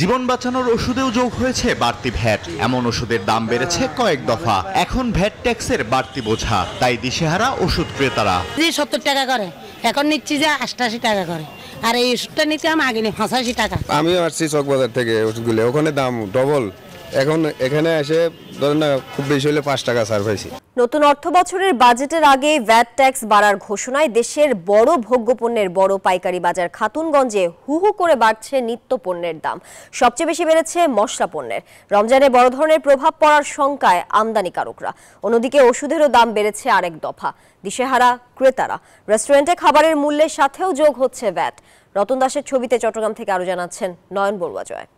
জীবন বাঁচানোর ওষুধেও যোগ হয়েছে বাড়তি ভ্যাট। এমন ওষুধের দাম বেড়েছে কয়েক দফা। এখন ভ্যাট ট্যাক্সের বাড়তি বোঝা, তাই দিশেহারা ওষুধ ক্রেতারা। 70 টাকা করে, এখন নিচ্ছি যে 88 টাকা করে। আর এই ওষুধটা নিতে আমি আগে 85 টাকা। আমিও আসছি চকবাজার থেকে ওষুধগুলো, ওখানে দাম ডবল। এখন এখানে এসে ধরেন না খুব বেশি হলে 5 টাকা ছাড় পাইছি। নতুন অর্থ বছরের বাজেটের আগে ভ্যাট ট্যাক্স বাড়ার ঘোষণায় দেশের বড় ভোগ্যপণ্যের বড় পাইকারি বাজার খাতুনগঞ্জে হু হু করে বাড়ছে নিত্য পণ্যের দাম। সবচেয়ে বেশি বেড়েছে মশলা পণ্যের। রমজানে বড় ধরনের প্রভাব পড়ার শঙ্কায় আমদানিকারকরা। অন্যদিকে ওষুধেরও দাম বেড়েছে আরেক দফা। দিশেহারা ক্রেতারা। রেস্টুরেন্টে খাবারের মূল্যের সাথেও যোগ হচ্ছে ভ্যাট। রতন দাসের ছবিতে চট্টগ্রাম থেকে আরো জানাচ্ছেন নয়ন বড়ুয়া জয়।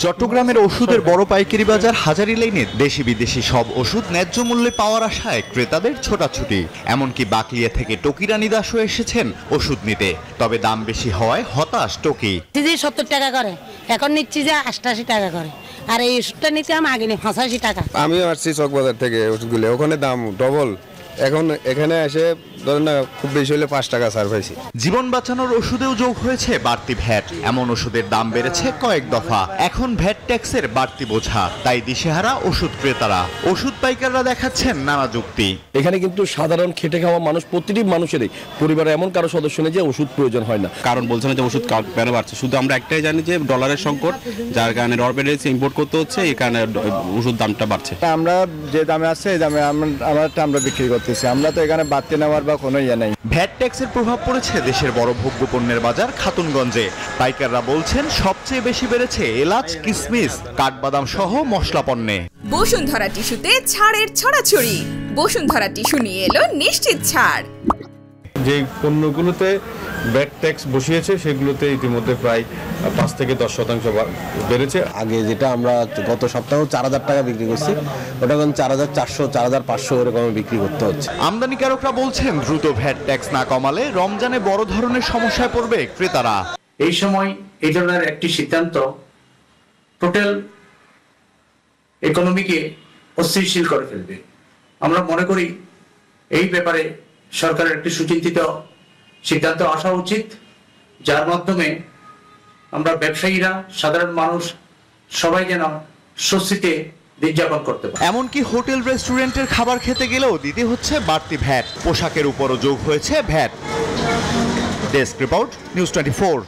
চট্টগ্রামের ওষুধের বড় পাইকারি বাজার হাজারী লাইনে দেশি বিদেশি সব ওষুধ ন্যায্য মূল্যে পাওয়ার আশায় ক্রেতাদের ছোটাছুটি। এমনকি বাকলিয়া থেকে টকিরানি দাসও এসেছেন ওষুধ নিতে। তবে দাম বেশি হওয়ায় হতাশ টকি। 70 টাকা করে, এখন নিচ্ছি যে 88 টাকা করে। আর এই ওষুধটা নিতে আমি আগে 85 টাকা। আমিও আসছি চকবাজার থেকে ওষুধগুলো, ওখানে দাম ডবল। এখন এখানে এসে ধরেন না খুব বেশি হলে 5 টাকা ছাড় পাইছি। জীবন বাঁচানোর ওষুধেও যোগ হয়েছে বাড়তি ভ্যাট। এমন ওষুধের দাম বেড়েছে কয়েক দফা। এখন ভ্যাট ট্যাক্সের বাড়তি বোঝা, তাই দিশেহারা ওষুধ ক্রেতারা। ওষুধ পাইকাররা দেখাচ্ছেন নানা যুক্তি। এখানে কিন্তু সাধারণ খেটে খাওয়া মানুষ, প্রতিটি মানুষেরই পরিবারে এমন কারো সদস্য নেই যে ওষুধ প্রয়োজন হয় না। কারণ বলছে না যে ওষুধ কেন বাড়ছে, শুধু আমরা একটাই জানি যে ডলারের সংকট, যার কারণে র মেটেরিয়ালস ইম্পোর্ট করতে হচ্ছে, এই কারণে ওষুধ দামটা বাড়ছে। আমরা যে দামে আছে এই দামে আমরা বিক্রি করতেছি, আমরা তো এখানে বাড়তে নেওয়ার বা কোনো ইয়ে নেই। ভ্যাট ট্যাক্সের প্রভাব পড়েছে দেশের বড় ভোগ্যপণ্যের বাজার খাতুনগঞ্জে। পাইকাররা বলছেন সবচেয়ে বেশি বেড়েছে এলাচ, কিসমিস, কাঠবাদাম সহ মশলা পণ্যে। বসুন্ধরা টিস্যুতে ছাড়ের ছড়াছড়ি। বসুন্ধরা টিস্যু নিয়ে এলো নিশ্চিত ছাড়। যে পণ্যগুলোতে ভ্যাট ট্যাক্স বসিয়েছে সেগুলোতে ইতিমধ্যে প্রায় 5 থেকে 10% বেড়েছে। আগে যেটা আমরা গত সপ্তাহ 4000 টাকা বিক্রি করছি, ওটা এখন 4400, 4500 এরকম বিক্রি করতে হচ্ছে। আমদানিকারকরা বলছেন দ্রুত ভ্যাট ট্যাক্স না কমালে রমজানে বড় ধরনের সমস্যায় পড়বে ক্রেতারা। এই সময় এই ধরনের একটি সিদ্ধান্ত টোটাল ইকোনমিকে অস্থিতিশীল করে ফেলবে। আমরা মনে করি এই ব্যাপারে সরকারের একটি সুচিন্তিত সিদ্ধান্ত আসা উচিত, যার মাধ্যমে আমরা ব্যবসায়ীরা, সাধারণ মানুষ সবাই যেন স্বস্তিতে দিন যাপন করতে পারে। এমনকি হোটেল রেস্টুরেন্টের খাবার খেতে গেলেও দিতে হচ্ছে বাড়তি ভ্যাট। পোশাকের উপরও যোগ হয়েছে ভ্যাট। Desk report, news 24।